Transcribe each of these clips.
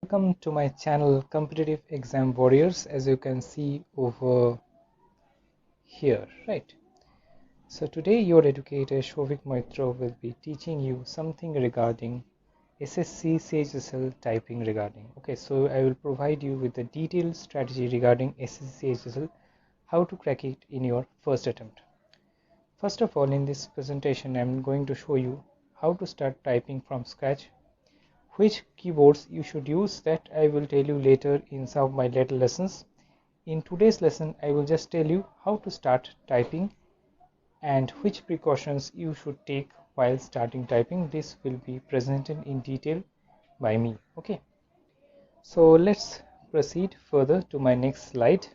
Welcome to my channel Competitive Exam Warriors, as you can see over here, right? So today your educator Shovik Maitro will be teaching you something regarding SSC CHSL typing regarding. Okay, so I will provide you with a detailed strategy regarding SSC CHSL, how to crack it in your first attempt. First of all, in this presentation, I'm going to show you how to start typing from scratch. Which keyboards you should use, that I will tell you later in some of my later lessons. In today's lesson, I will just tell you how to start typing and which precautions you should take while starting typing. This will be presented in detail by me. Okay, so let's proceed further to my next slide.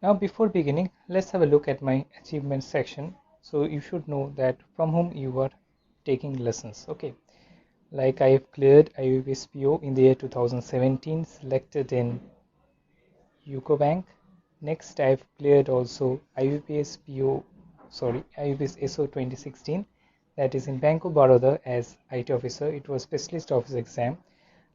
Now before beginning, let's have a look at my achievement section, so you should know that from whom you are taking lessons. Okay, like I have cleared IUPAC PO in the year 2017, selected in UCO Bank. Next, I have cleared also IUPAC SO 2016, that is in Bank of Baroda as IT officer. It was specialist officer exam.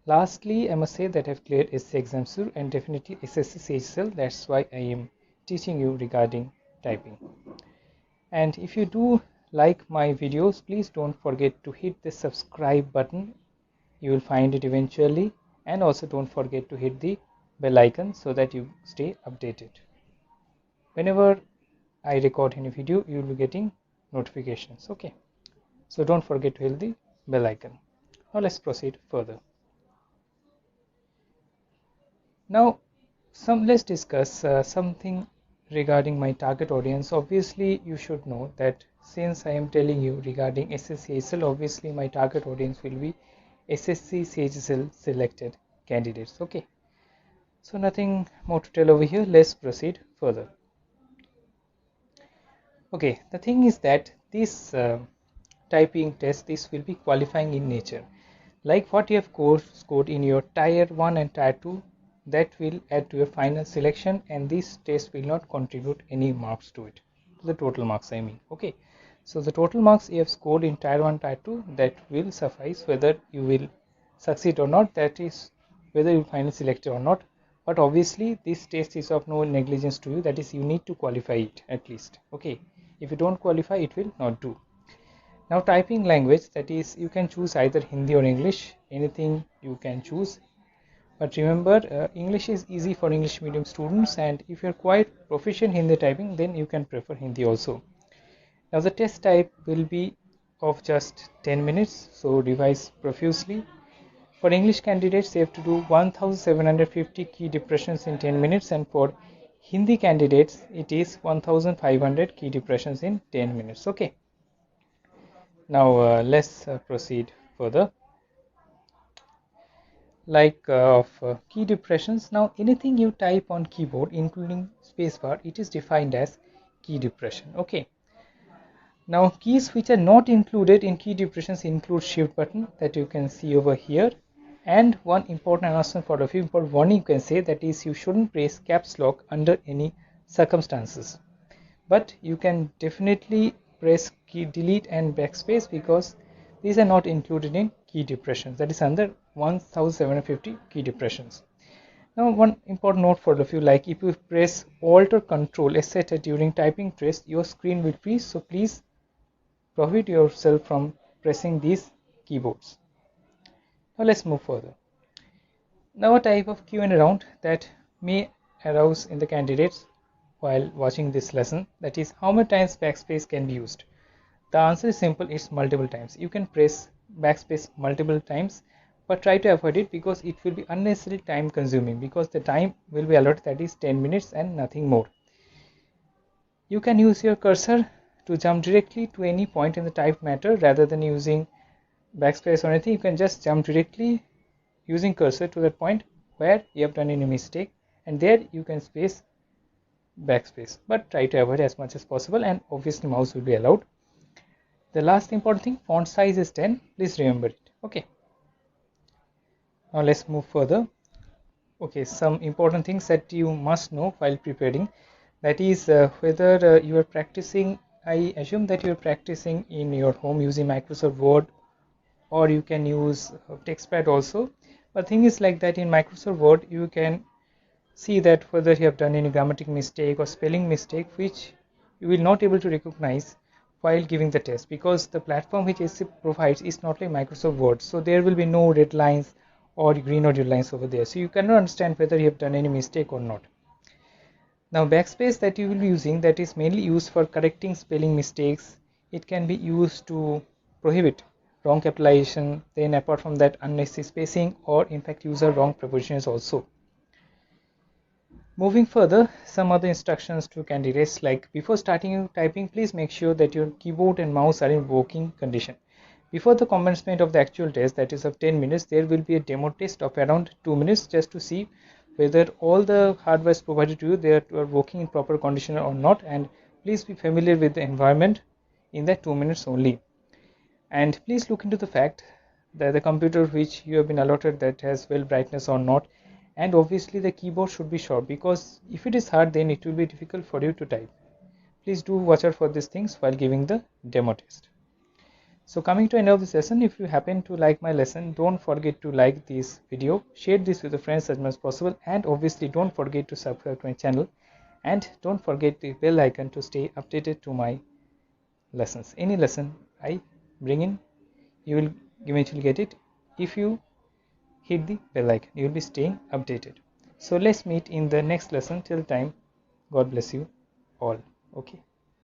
Lastly, I must say that I have cleared SC exam sur and definitely SSC CHSL. That's why I am teaching you regarding typing. And if you do like my videos, please don't forget to hit the subscribe button. You will find it eventually, and also don't forget to hit the bell icon so that you stay updated. Whenever I record any video, you will be getting notifications. Okay, so don't forget to hit the bell icon. Now let's proceed further. Now let's discuss something regarding my target audience. Obviously you should know that since I am telling you regarding SSC CHSL, obviously my target audience will be SSC CHSL selected candidates. Okay, so nothing more to tell over here. Let's proceed further. Okay, the thing is that this typing test, this will be qualifying in nature, like what you have scored in your tier 1 and tier 2, that will add to your final selection, and this test will not contribute any marks to it, to the total marks I mean. Okay, so the total marks you have scored in tier 1 tier 2, that will suffice whether you will succeed or not, that is whether you finally selected or not. But obviously this test is of no negligence to you, that is you need to qualify it at least. Okay, if you don't qualify, it will not do. Now typing language, that is you can choose either Hindi or English, anything you can choose. But remember, English is easy for English medium students, and if you're quite proficient in the typing, then you can prefer Hindi also. Now the test type will be of just 10 minutes, so revise profusely. For English candidates, they have to do 1750 key depressions in 10 minutes, and for Hindi candidates, it is 1500 key depressions in 10 minutes. Okay. Now let's proceed further. Like key depressions, now anything you type on keyboard including spacebar, it is defined as key depression. Okay, now keys which are not included in key depressions include shift button, that you can see over here. And one important announcement for a few important warning you can say, that is you shouldn't press caps lock under any circumstances, but you can definitely press key delete and backspace because these are not included in key depressions, that is under 1750 key depressions. Now one important note for all of you, like if you press alt or control etc during typing test, your screen will freeze, so please prohibit yourself from pressing these keyboards. Now let's move further. Now a type of Q&A round that may arouse in the candidates while watching this lesson, that is how many times backspace can be used. The answer is simple, it's multiple times. You can press backspace multiple times, but try to avoid it because it will be unnecessarily time consuming, because the time will be allotted, that is 10 minutes and nothing more. You can use your cursor to jump directly to any point in the typed matter rather than using backspace or anything. You can just jump directly using cursor to that point where you have done any mistake, and there you can space backspace, but try to avoid as much as possible, and obviously mouse will be allowed. The last important thing, font size is 10, please remember it. Okay, now let's move further. Okay, some important things that you must know while preparing, that is whether you are practicing, I assume that you are practicing in your home using Microsoft Word or you can use TextPad also. But thing is like that in Microsoft Word you can see that whether you have done any grammatical mistake or spelling mistake which you will not able to recognize while giving the test, because the platform which SC provides is not like Microsoft Word, so there will be no red lines or green or red lines over there, so you cannot understand whether you have done any mistake or not. Now backspace that you will be using, that is mainly used for correcting spelling mistakes. It can be used to prohibit wrong capitalization, then apart from that unnecessary spacing, or in fact user wrong prepositions also. Moving further, some other instructions to candidates, like before starting typing, please make sure that your keyboard and mouse are in working condition. Before the commencement of the actual test, that is of 10 minutes, there will be a demo test of around 2 minutes just to see whether all the hardware is provided to you, they are working in proper condition or not, and please be familiar with the environment in that 2 minutes only. And please look into the fact that the computer which you have been allotted that has well brightness or not, and obviously the keyboard should be short, because if it is hard then it will be difficult for you to type. Please do watch out for these things while giving the demo test. So coming to end of the session, if you happen to like my lesson, don't forget to like this video, share this with your friends as much as possible, and obviously don't forget to subscribe to my channel, and don't forget the bell icon to stay updated to my lessons. Any lesson I bring in, you will eventually get it. If you hit the bell icon, you will be staying updated. So let's meet in the next lesson. Till time, God bless you all. Okay.